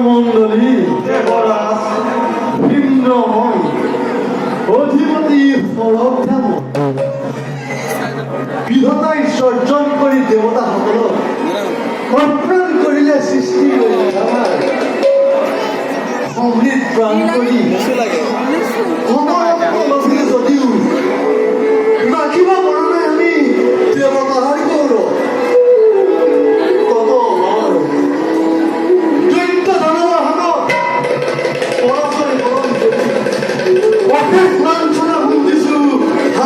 মন্ডলী দেবরাজ ভিন্দ্রময় অধিপতি সৰবধাম বিধতা ঈশ্বৰ্জন কৰি দেৱতাসকলক কৰ্পণ কৰিলে সৃষ্টি সমৃদ্ধ প্ৰাণ কৰি সময় যদিও ৰাখিব পৰা নাই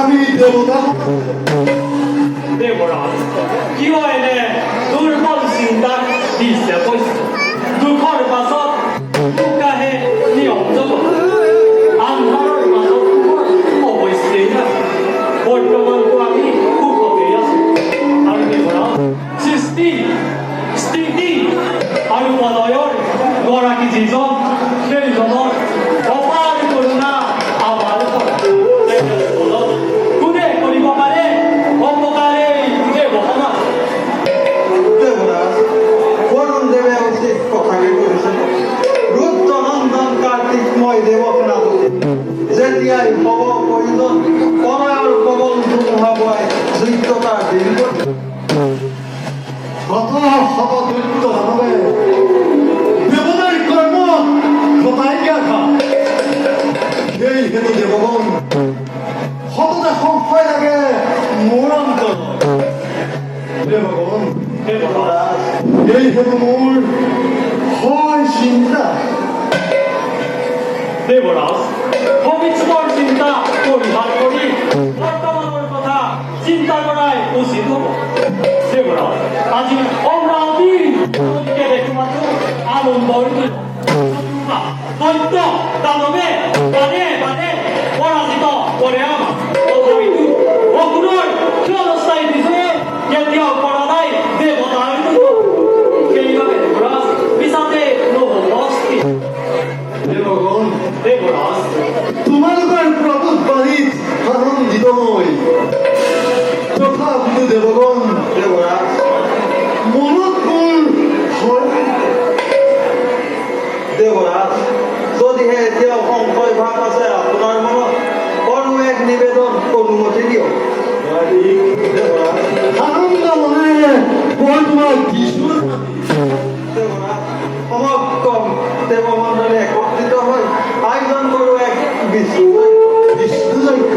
আমি দেৱতাৰ গৌৰৱ দেবরাজ কিয় এনে দুৰ্বল চিন্তাক দিছে কৈছে দুখৰ পাছত কাহে নিয়ম জগত আন্ধাৰৰ মাজত অৱশ্যেই নাই বৰ্তমানতো আমি সুখতেই আছো আৰু দেবৰাজ সৃষ্টি স্থিতি আৰু প্ৰলয়ৰ গৰাকী যিজন সেইজনৰ অপাৰ কৰোণা আমাৰ কোনে কৰিব পাৰে অপকাৰে দেৱতানা দেবরাজ করুণ দেবে উচিত কথাকে করেছেন রুদ্রনন্দন কার্তিকময় দেবকনাথ যেতিয়াই হব প্রয়োজন প্রলয়ৰ প্রবল ধুমুহাবয় যোগ্যতাৰ দিন শত শত দৈত্য দানৱে দেৱতাৰ কৰ্ম ঘটাই দিয়া সেই হেতু দেৱগণ সততে সংশয় লাগে মোৰ অন্তৰত দেৱগণ এই হেতু মোৰ হয় চিন্তা দেবরাজ ভবিষ্যতৰ চিন্তা পৰিহাৰ কৰি বৰ্তমানৰ কথা চিন্তা কৰাই উচিত হ'ব দেবরাজ আজি অমৰাৱতীৰ দেখো মাত্ৰ আনন্দৰ দৈত্য দানৱে বাদে বাদে পৰাজিত কৰে আমাক তথাপিতো অসুৰৰ ক্ষণস্থায়ী বিজয়ে কেতিয়াও পৰা নাই দেৱতাৰ সেইবাবে দেবরাজ পিছতে নহ'ব অস্থিৰ দেৱগণ দেবরাজ তোমালোকৰ প্ৰভুত বাণীত আনন্দিত মই তথাপিতো দেৱগণ দেৱৰাজ মনত মোৰ হয় দেৱৰাজ যদিহে এতিয়াও সংশয় ভাৱ আছে আপোনাৰ মনত কোনো এক নিবেদন অনুমতি দিয়ক আনন্দ মনেৰে মই তোমাক দিছো দেৱৰাজ সমগ্ৰ দেৱমণ্ডলী একত্ৰিত হৈ আয়োজন কৰোঁ এক বিষ্ণু যজ্ঞ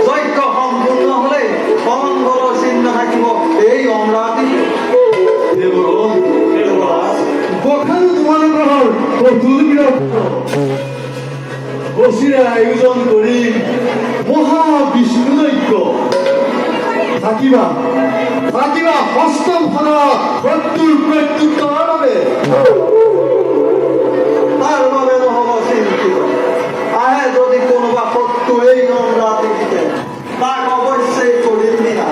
যজ্ঞ সম্পূৰ্ণ হলে সমঙ্গলৰ চিহ্ন থাকিব এই অমৰাৱতী বখানো তোমালোকৰ অতুল বছিৰে আয়োজন কৰি মহা বিষ্ণু যজ্ঞ থাকিবা সষ্টম খনৰ শত্ৰুৰ প্ৰত্যুত্তৰৰ বাবে তাৰ বাবে নহ'ব চিন্তিত আহে যদি কোনোবা শত্ৰু এই অমৰাৱতী দিতে তাক অৱশ্যেই কৰিম বিনা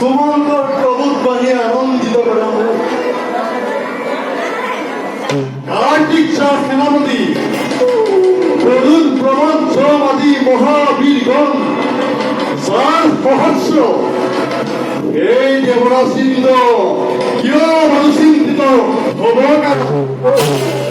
তোমালোকৰ প্ৰভুত বাণীয়ে আনন্দিত কৰা কাৰ্তিক চাৰ সেনাপতি প্ৰদূত প্ৰবঞ্চ আদি মহাবীৰগণ যাৰ সহস্ৰ এই দেৱৰাজ ইন্দ্ৰ কিয় অনুচিন্তিত হ'ব